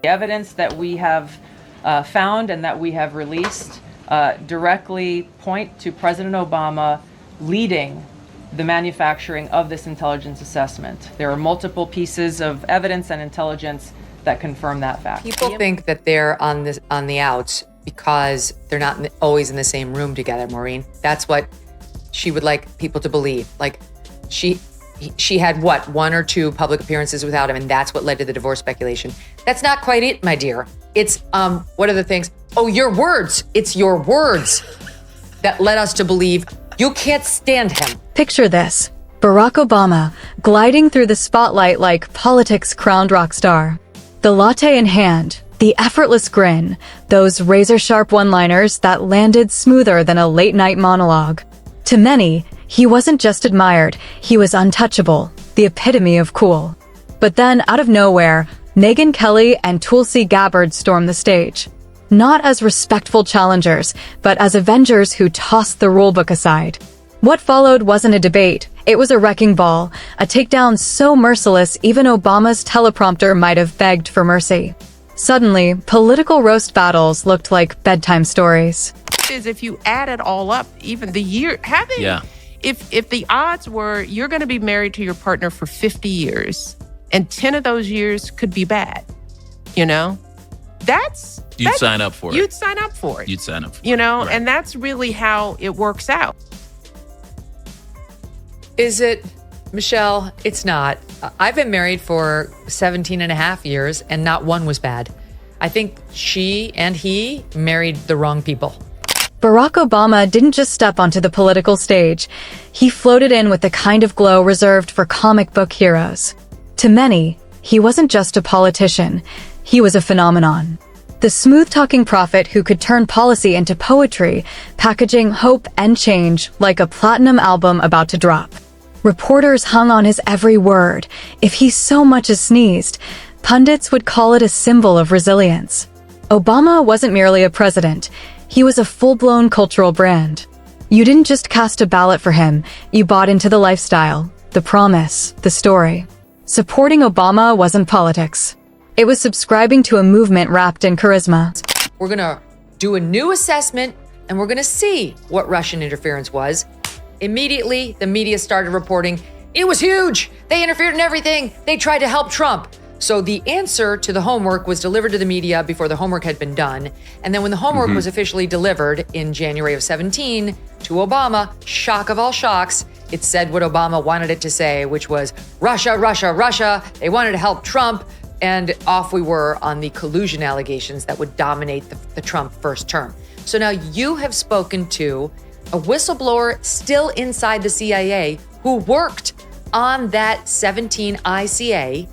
The evidence that we have found and that we have released directly point to President Obama leading the manufacturing of this intelligence assessment. There are multiple pieces of evidence and intelligence that confirm that fact. People think that they're on the outs because they're not always in the same room together, Maureen. That's what she would like people to believe. Like she had what, 1 or 2 public appearances without him, and that's what led to the divorce speculation. That's not quite it, my dear. It's what are the things? Oh, your words. It's your words that led us to believe you can't stand him. Picture this: Barack Obama gliding through the spotlight like politics crowned rock star. The latte in hand, the effortless grin, those razor-sharp one-liners that landed smoother than a late-night monologue. To many, he wasn't just admired, he was untouchable, the epitome of cool. But then, out of nowhere, Megyn Kelly and Tulsi Gabbard stormed the stage. Not as respectful challengers, but as avengers who tossed the rulebook aside. What followed wasn't a debate. It was a wrecking ball, a takedown so merciless even Obama's teleprompter might have begged for mercy. Suddenly, political roast battles looked like bedtime stories. Is if you add it all up, even the year, if the odds were you're going to be married to your partner for 50 years and 10 of those years could be bad, You'd sign up for it. You'd sign up for it. You'd sign up for it. Right. And that's really how it works out. Is it, Michelle? It's not. I've been married for 17 and a half years, and not one was bad. I think she and he married the wrong people. Barack Obama didn't just step onto the political stage. He floated in with the kind of glow reserved for comic book heroes. To many, he wasn't just a politician. He was a phenomenon. The smooth-talking prophet who could turn policy into poetry, packaging hope and change like a platinum album about to drop. Reporters hung on his every word. If he so much as sneezed, pundits would call it a symbol of resilience. Obama wasn't merely a president. He was a full-blown cultural brand. You didn't just cast a ballot for him, you bought into the lifestyle, the promise, the story. Supporting Obama wasn't politics. It was subscribing to a movement wrapped in charisma. We're gonna do a new assessment, and we're gonna see what Russian interference was. Immediately, the media started reporting, it was huge! They interfered in everything! They tried to help Trump! So the answer to the homework was delivered to the media before the homework had been done. And then when the homework was officially delivered in January of 17 to Obama, shock of all shocks, it said what Obama wanted it to say, which was Russia, Russia, Russia. They wanted to help Trump. And off we were on the collusion allegations that would dominate the Trump first term. So now you have spoken to a whistleblower still inside the CIA who worked on that 17 ICA.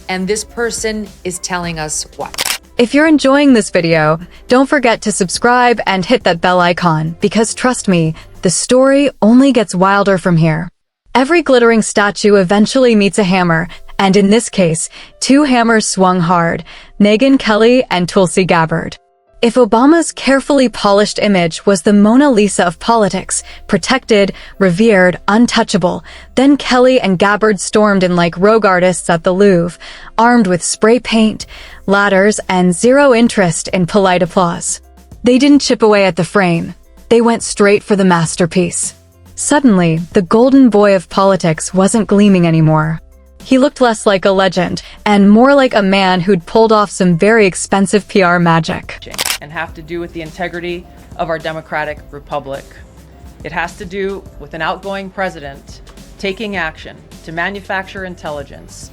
And this person is telling us what? If you're enjoying this video, don't forget to subscribe and hit that bell icon, because trust me, the story only gets wilder from here. Every glittering statue eventually meets a hammer, and in this case, 2 hammers swung hard, Megyn Kelly and Tulsi Gabbard. If Obama's carefully polished image was the Mona Lisa of politics, protected, revered, untouchable, then Kelly and Gabbard stormed in like rogue artists at the Louvre, armed with spray paint, ladders, and zero interest in polite applause. They didn't chip away at the frame. They went straight for the masterpiece. Suddenly, the golden boy of politics wasn't gleaming anymore. He looked less like a legend and more like a man who'd pulled off some very expensive PR magic. And have to do with the integrity of our democratic republic. It has to do with an outgoing president taking action to manufacture intelligence,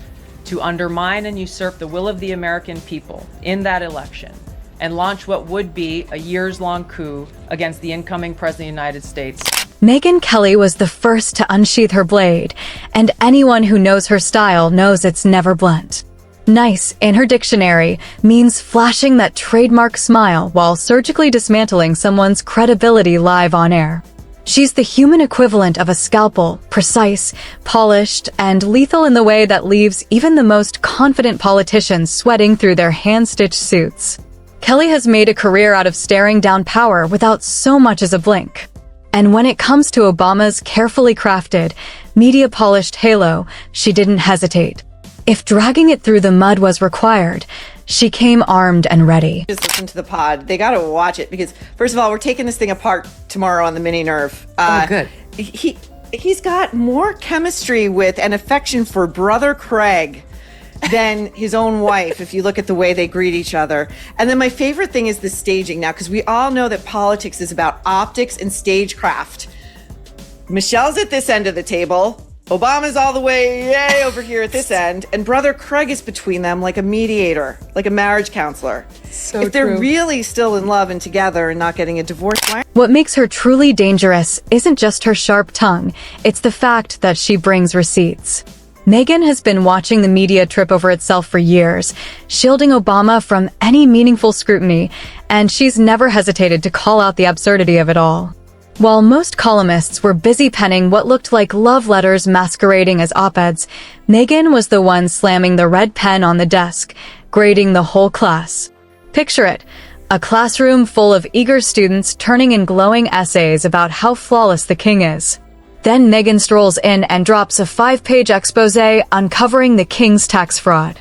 to undermine and usurp the will of the American people in that election, and launch what would be a years-long coup against the incoming president of the United States. Megyn Kelly was the first to unsheath her blade, and anyone who knows her style knows it's never blunt. Nice, in her dictionary, means flashing that trademark smile while surgically dismantling someone's credibility live on air. She's the human equivalent of a scalpel, precise, polished, and lethal in the way that leaves even the most confident politicians sweating through their hand-stitched suits. Kelly has made a career out of staring down power without so much as a blink. And when it comes to Obama's carefully crafted, media-polished halo, she didn't hesitate. If dragging it through the mud was required, She came armed and ready. Just listen to the pod. They got to watch it because, first of all, we're taking this thing apart tomorrow on the mini nerve. Good. He's got more chemistry with and affection for brother Craig than his own wife, if you look at the way they greet each other. And then my favorite thing is the staging now, because we all know that politics is about optics and stagecraft. Michelle's at this end of the table. Obama's all the way over here at this end. And brother Craig is between them like a mediator, like a marriage counselor. So if they're true. really still in love and together and not getting a divorce, why? What makes her truly dangerous isn't just her sharp tongue, it's the fact that she brings receipts. Megyn has been watching the media trip over itself for years, shielding Obama from any meaningful scrutiny, and she's never hesitated to call out the absurdity of it all. While most columnists were busy penning what looked like love letters masquerading as op-eds, Megyn was the one slamming the red pen on the desk, grading the whole class. Picture it, a classroom full of eager students turning in glowing essays about how flawless the king is. Then Megyn strolls in and drops a 5-page expose uncovering the king's tax fraud.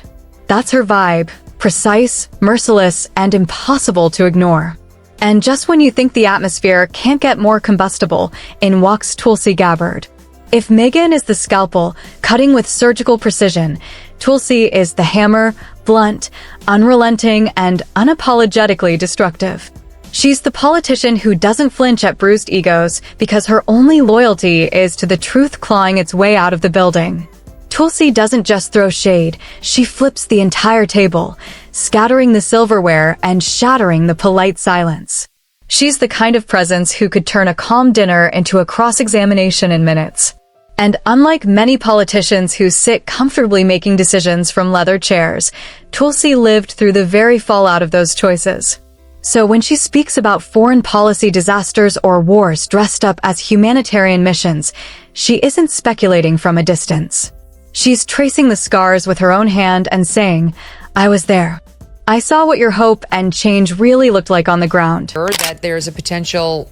That's her vibe, precise, merciless, and impossible to ignore. And just when you think the atmosphere can't get more combustible, in walks Tulsi Gabbard. If Megyn is the scalpel, cutting with surgical precision, Tulsi is the hammer, blunt, unrelenting, and unapologetically destructive. She's the politician who doesn't flinch at bruised egos because her only loyalty is to the truth clawing its way out of the building. Tulsi doesn't just throw shade, she flips the entire table, scattering the silverware and shattering the polite silence. She's the kind of presence who could turn a calm dinner into a cross-examination in minutes. And unlike many politicians who sit comfortably making decisions from leather chairs, Tulsi lived through the very fallout of those choices. So when she speaks about foreign policy disasters or wars dressed up as humanitarian missions, she isn't speculating from a distance. She's tracing the scars with her own hand and saying, I was there. I saw what your hope and change really looked like on the ground. That there's a potential,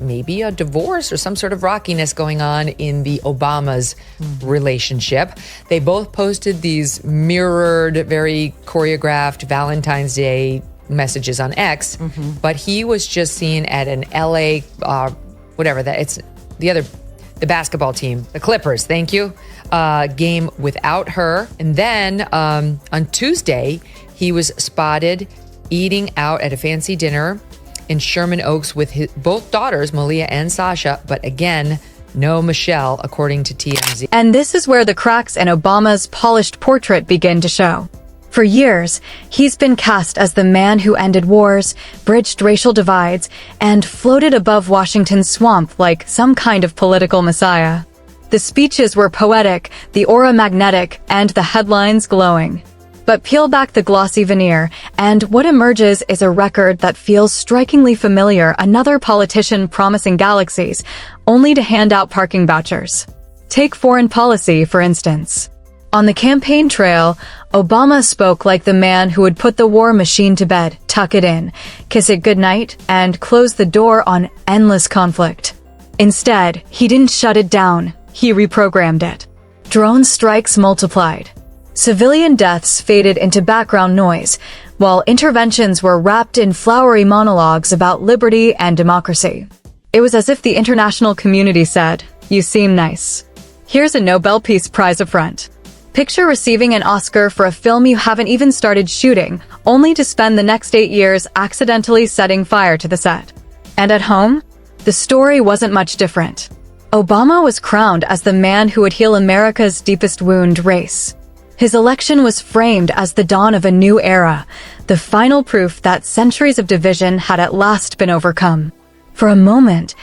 maybe a divorce or some sort of rockiness going on in the Obamas' relationship. They both posted these mirrored, very choreographed Valentine's Day messages on X, but he was just seen at an LA, the basketball team, the Clippers, thank you, game without her. And then on Tuesday, he was spotted eating out at a fancy dinner in Sherman Oaks with both daughters, Malia and Sasha, but again, no Michelle, according to TMZ. And this is where the cracks in Obama's polished portrait begin to show. For years, he's been cast as the man who ended wars, bridged racial divides, and floated above Washington's swamp like some kind of political messiah. The speeches were poetic, the aura magnetic, and the headlines glowing. But peel back the glossy veneer, and what emerges is a record that feels strikingly familiar, another politician promising galaxies, only to hand out parking vouchers. Take foreign policy, for instance. On the campaign trail, Obama spoke like the man who would put the war machine to bed, tuck it in, kiss it goodnight, and close the door on endless conflict. Instead, he didn't shut it down, he reprogrammed it. Drone strikes multiplied. Civilian deaths faded into background noise, while interventions were wrapped in flowery monologues about liberty and democracy. It was as if the international community said, "You seem nice. Here's a Nobel Peace Prize affront." Picture receiving an Oscar for a film you haven't even started shooting, only to spend the next 8 years accidentally setting fire to the set. And at home, the story wasn't much different. Obama was crowned as the man who would heal America's deepest wound, race. His election was framed as the dawn of a new era, the final proof that centuries of division had at last been overcome. For a moment,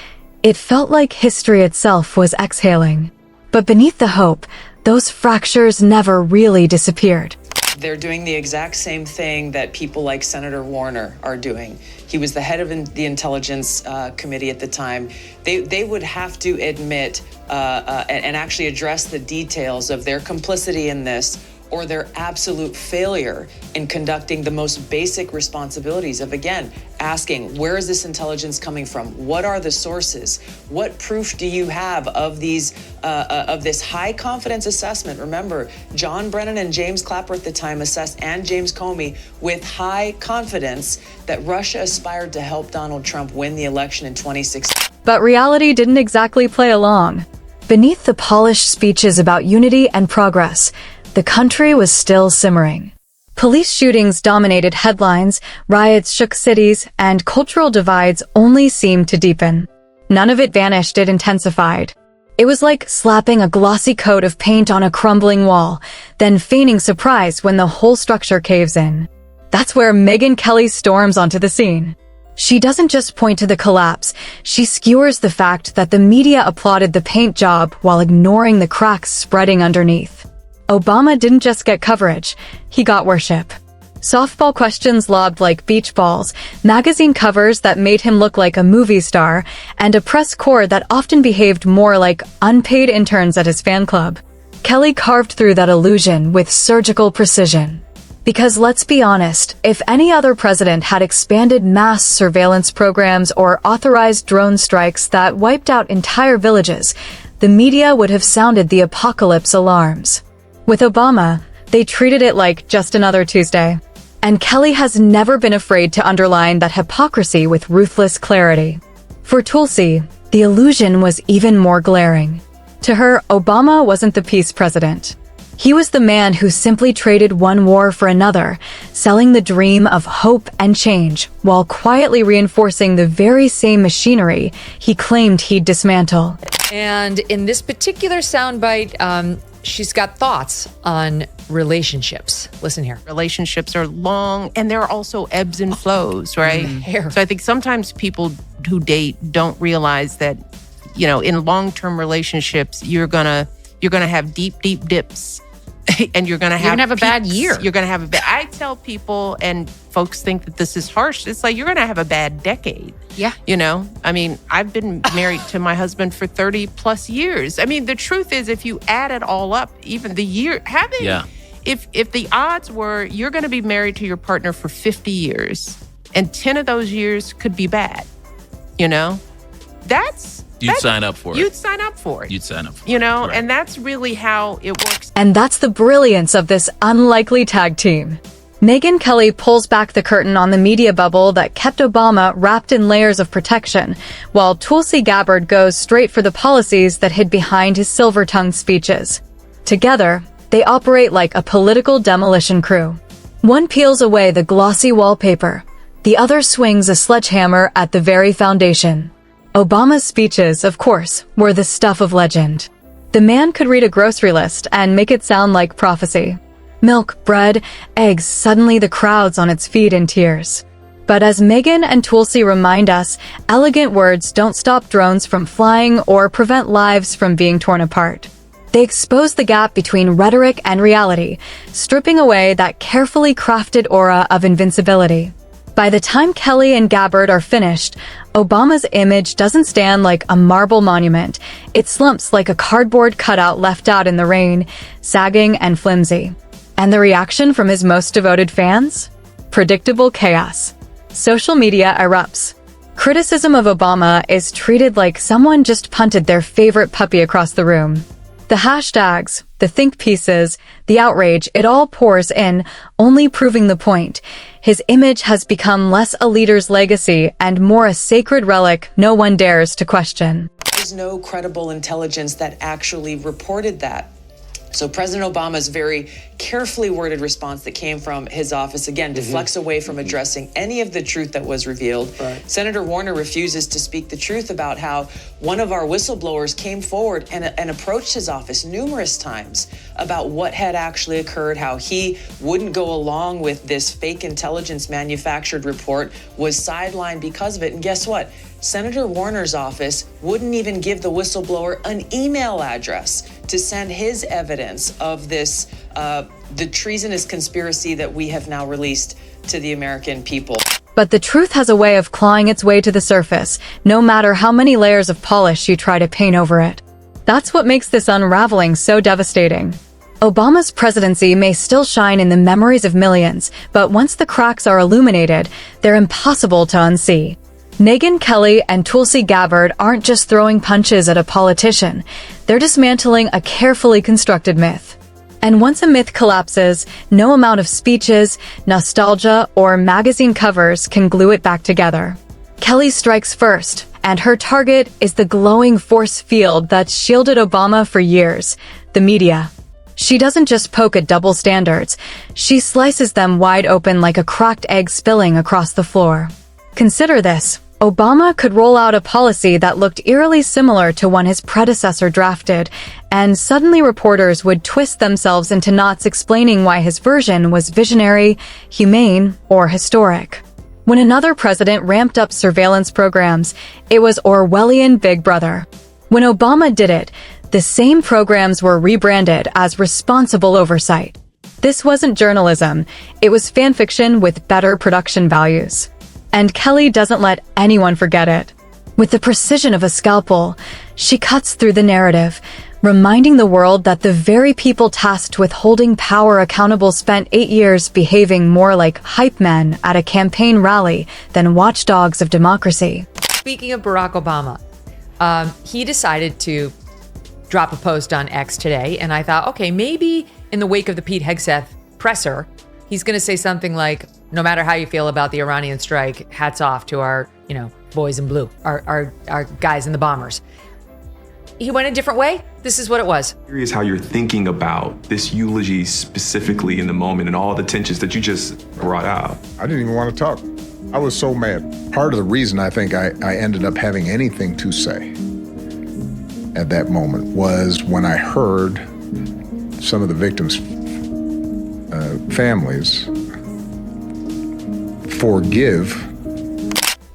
it felt like history itself was exhaling. But beneath the hope, those fractures never really disappeared. They're doing the exact same thing that people like Senator Warner are doing. He was the head of the Intelligence Committee at the time. They would have to admit and actually address the details of their complicity in this, or their absolute failure in conducting the most basic responsibilities of, again, asking, where is this intelligence coming from? What are the sources? What proof do you have of these, of this high confidence assessment? Remember, John Brennan and James Clapper at the time assessed, and James Comey, with high confidence that Russia aspired to help Donald Trump win the election in 2016. But reality didn't exactly play along. Beneath the polished speeches about unity and progress, the country was still simmering. Police shootings dominated headlines, riots shook cities, and cultural divides only seemed to deepen. None of it vanished, it intensified. It was like slapping a glossy coat of paint on a crumbling wall, then feigning surprise when the whole structure caves in. That's where Megyn Kelly storms onto the scene. She doesn't just point to the collapse, she skewers the fact that the media applauded the paint job while ignoring the cracks spreading underneath. Obama didn't just get coverage, he got worship. Softball questions lobbed like beach balls, magazine covers that made him look like a movie star, and a press corps that often behaved more like unpaid interns at his fan club. Kelly carved through that illusion with surgical precision. Because let's be honest, if any other president had expanded mass surveillance programs or authorized drone strikes that wiped out entire villages, the media would have sounded the apocalypse alarms. With Obama, they treated it like just another Tuesday. And Kelly has never been afraid to underline that hypocrisy with ruthless clarity. For Tulsi, the illusion was even more glaring. To her, Obama wasn't the peace president. He was the man who simply traded one war for another, selling the dream of hope and change, while quietly reinforcing the very same machinery he claimed he'd dismantle. And in this particular soundbite, she's got thoughts on relationships. Listen here. Relationships are long, and there are also ebbs and flows, right? So I think sometimes people who date don't realize that, you know, in long-term relationships, you're gonna have deep dips. And you're going to have a bad year. You're going to have a bad. I tell people, and folks think that this is harsh. It's like you're going to have a bad decade. Yeah. You know, I mean, I've been married to my husband for 30 plus years. I mean, the truth is, if you add it all up, even the year, if the odds were you're going to be married to your partner for 50 years, and 10 of those years could be bad, you know, You'd sign up for it. You'd sign up for it. You'd sign up for it. You know, Right. and that's really how it works. And that's the brilliance of this unlikely tag team. Megyn Kelly pulls back the curtain on the media bubble that kept Obama wrapped in layers of protection, while Tulsi Gabbard goes straight for the policies that hid behind his silver-tongued speeches. Together, they operate like a political demolition crew. One peels away the glossy wallpaper, the other swings a sledgehammer at the very foundation. Obama's speeches, of course, were the stuff of legend. The man could read a grocery list and make it sound like prophecy. Milk, bread, eggs, suddenly the crowd's on its feet in tears. But as Megyn and Tulsi remind us, elegant words don't stop drones from flying or prevent lives from being torn apart. They expose the gap between rhetoric and reality, stripping away that carefully crafted aura of invincibility. By the time Kelly and Gabbard are finished, Obama's image doesn't stand like a marble monument. It slumps like a cardboard cutout left out in the rain, sagging and flimsy. And the reaction from his most devoted fans? Predictable chaos. Social media erupts. Criticism of Obama is treated like someone just punted their favorite puppy across the room. The hashtags, the think pieces, the outrage, it all pours in, only proving the point. His image has become less a leader's legacy and more a sacred relic no one dares to question. There's no credible intelligence that actually reported that. So President Obama's very carefully worded response that came from his office, again, deflects away from addressing any of the truth that was revealed. Right. Senator Warner refuses to speak the truth about how one of our whistleblowers came forward and approached his office numerous times about what had actually occurred, how he wouldn't go along with this fake intelligence manufactured report, was sidelined because of it. And guess what? Senator Warner's office wouldn't even give the whistleblower an email address to send his evidence of this, the treasonous conspiracy that we have now released to the American people. But the truth has a way of clawing its way to the surface, no matter how many layers of polish you try to paint over it. That's what makes this unraveling so devastating. Obama's presidency may still shine in the memories of millions, but once the cracks are illuminated, they're impossible to unsee. Megyn Kelly and Tulsi Gabbard aren't just throwing punches at a politician, they're dismantling a carefully constructed myth. And once a myth collapses, no amount of speeches, nostalgia, or magazine covers can glue it back together. Kelly strikes first, and her target is the glowing force field that's shielded Obama for years, the media. She doesn't just poke at double standards, she slices them wide open like a cracked egg spilling across the floor. Consider this. Obama could roll out a policy that looked eerily similar to one his predecessor drafted, and suddenly reporters would twist themselves into knots explaining why his version was visionary, humane, or historic. When another president ramped up surveillance programs, it was Orwellian Big Brother. When Obama did it, the same programs were rebranded as responsible oversight. This wasn't journalism, it was fan fiction with better production values. And Kelly doesn't let anyone forget it. With the precision of a scalpel, she cuts through the narrative, reminding the world that the very people tasked with holding power accountable spent 8 years behaving more like hype men at a campaign rally than watchdogs of democracy. Speaking of Barack Obama, he decided to drop a post on X today, and I thought, okay, maybe in the wake of the Pete Hegseth presser, he's going to say something like, no matter how you feel about the Iranian strike, hats off to our, boys in blue, our guys in the bombers. He went a different way. This is what it was. Curious how you're thinking about this eulogy specifically in the moment and all the tensions that you just brought out. I didn't even want to talk. I was so mad. Part of the reason I think I ended up having anything to say at that moment was when I heard some of the victims' families forgive.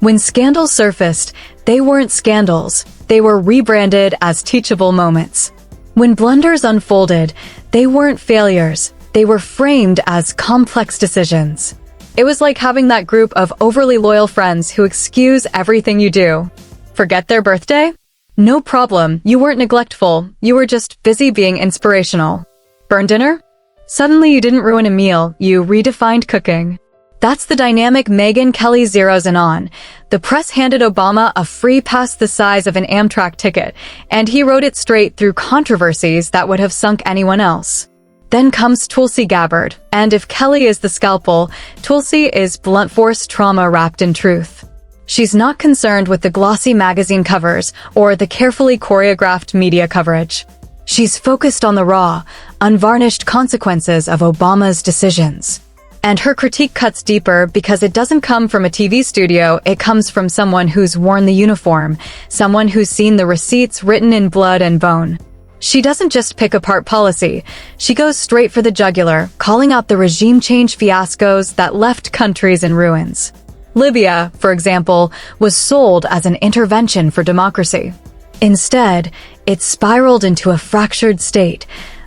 When scandals surfaced, they weren't scandals. They were rebranded as teachable moments. When blunders unfolded, they weren't failures. They were framed as complex decisions. It was like having that group of overly loyal friends who excuse everything you do. Forget their birthday? No problem, you weren't neglectful. You were just busy being inspirational. Burn dinner? Suddenly you didn't ruin a meal, you redefined cooking. That's the dynamic Megyn Kelly zeroes in on. The press handed Obama a free pass the size of an Amtrak ticket, and he rode it straight through controversies that would have sunk anyone else. Then comes Tulsi Gabbard, and if Kelly is the scalpel, Tulsi is blunt force trauma wrapped in truth. She's not concerned with the glossy magazine covers or the carefully choreographed media coverage. She's focused on the raw, unvarnished consequences of Obama's decisions. And her critique cuts deeper because it doesn't come from a TV studio, it comes from someone who's worn the uniform, someone who's seen the receipts written in blood and bone. She doesn't just pick apart policy, she goes straight for the jugular, calling out the regime change fiascos that left countries in ruins. Libya, for example, was sold as an intervention for democracy. Instead, it spiraled into a fractured state,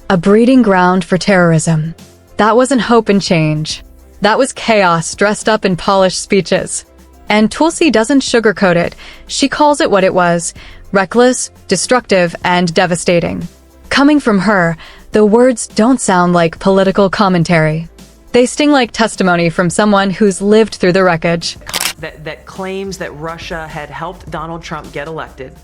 a breeding ground for terrorism. That wasn't hope and change. That was chaos dressed up in polished speeches. And Tulsi doesn't sugarcoat it. She calls it what it was: reckless, destructive, and devastating. Coming from her, the words don't sound like political commentary. They sting like testimony from someone who's lived through the wreckage. That claims that Russia had helped Donald Trump get elected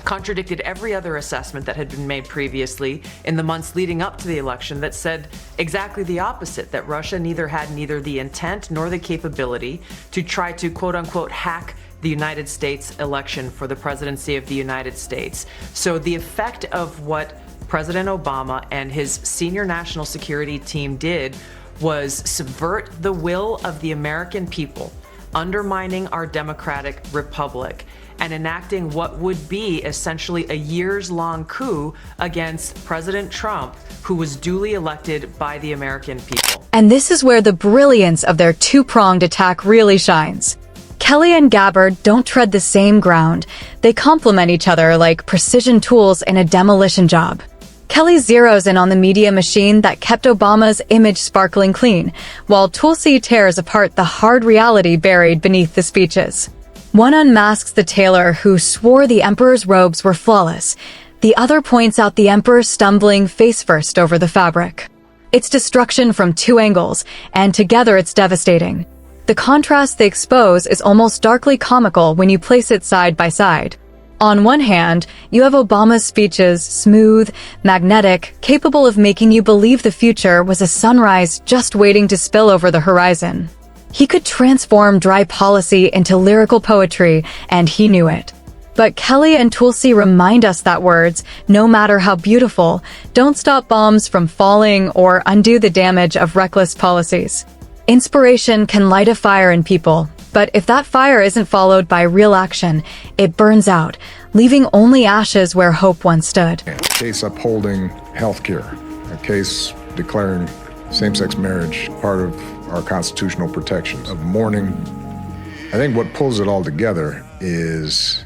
contradicted every other assessment that had been made previously in the months leading up to the election that said exactly the opposite, that Russia had neither the intent nor the capability to try to quote unquote hack the United States election for the presidency of the United States. So the effect of what President Obama and his senior national security team did was subvert the will of the American people, undermining our democratic republic, and enacting what would be essentially a years-long coup against President Trump, who was duly elected by the American people. And this is where the brilliance of their two-pronged attack really shines. Kelly and Gabbard don't tread the same ground. They complement each other like precision tools in a demolition job. Kelly zeroes in on the media machine that kept Obama's image sparkling clean, while Tulsi tears apart the hard reality buried beneath the speeches. One unmasks the tailor who swore the emperor's robes were flawless. The other points out the emperor stumbling face-first over the fabric. It's destruction from two angles, and together it's devastating. The contrast they expose is almost darkly comical when you place it side by side. On one hand, you have Obama's speeches, smooth, magnetic, capable of making you believe the future was a sunrise just waiting to spill over the horizon. He could transform dry policy into lyrical poetry, and he knew it. But Kelly and Tulsi remind us that words, no matter how beautiful, don't stop bombs from falling or undo the damage of reckless policies. Inspiration can light a fire in people, but if that fire isn't followed by real action, it burns out, leaving only ashes where hope once stood. A case upholding health care, a case declaring same-sex marriage part of our constitutional protections, of mourning. I think what pulls it all together is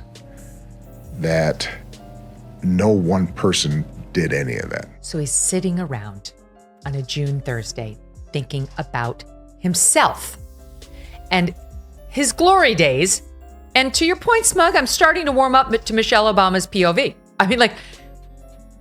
that no one person did any of that. So he's sitting around on a June Thursday thinking about himself and his glory days. And to your point, Smug, I'm starting to warm up to Michelle Obama's POV. I mean, like,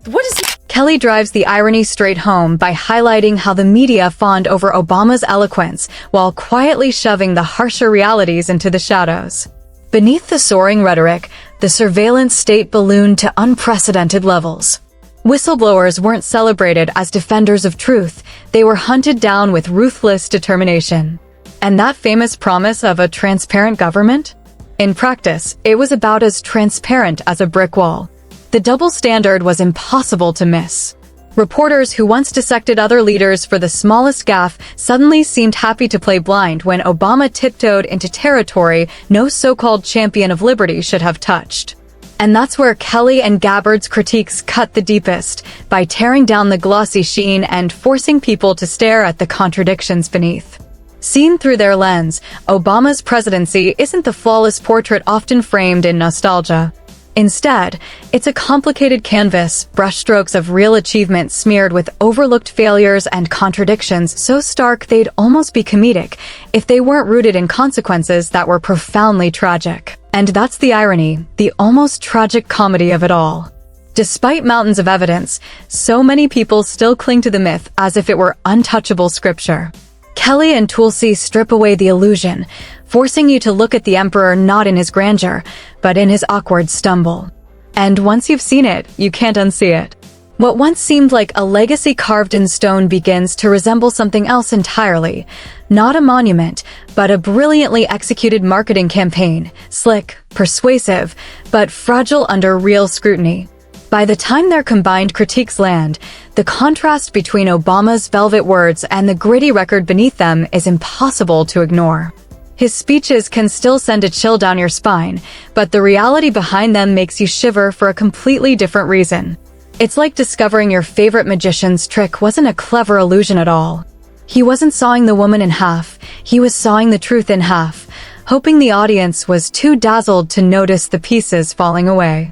what is he? Kelly drives the irony straight home by highlighting how the media fawned over Obama's eloquence while quietly shoving the harsher realities into the shadows. Beneath the soaring rhetoric, the surveillance state ballooned to unprecedented levels. Whistleblowers weren't celebrated as defenders of truth, they were hunted down with ruthless determination. And that famous promise of a transparent government? In practice, it was about as transparent as a brick wall. The double standard was impossible to miss. Reporters who once dissected other leaders for the smallest gaffe suddenly seemed happy to play blind when Obama tiptoed into territory no so-called champion of liberty should have touched. And that's where Kelly and Gabbard's critiques cut the deepest, by tearing down the glossy sheen and forcing people to stare at the contradictions beneath. Seen through their lens, Obama's presidency isn't the flawless portrait often framed in nostalgia. Instead, it's a complicated canvas, brushstrokes of real achievement smeared with overlooked failures and contradictions so stark they'd almost be comedic if they weren't rooted in consequences that were profoundly tragic. And that's the irony, the almost tragic comedy of it all. Despite mountains of evidence, so many people still cling to the myth as if it were untouchable scripture. Kelly and Tulsi strip away the illusion, forcing you to look at the emperor not in his grandeur, but in his awkward stumble. And once you've seen it, you can't unsee it. What once seemed like a legacy carved in stone begins to resemble something else entirely. Not a monument, but a brilliantly executed marketing campaign, slick, persuasive, but fragile under real scrutiny. By the time their combined critiques land, the contrast between Obama's velvet words and the gritty record beneath them is impossible to ignore. His speeches can still send a chill down your spine, but the reality behind them makes you shiver for a completely different reason. It's like discovering your favorite magician's trick wasn't a clever illusion at all. He wasn't sawing the woman in half, he was sawing the truth in half, hoping the audience was too dazzled to notice the pieces falling away.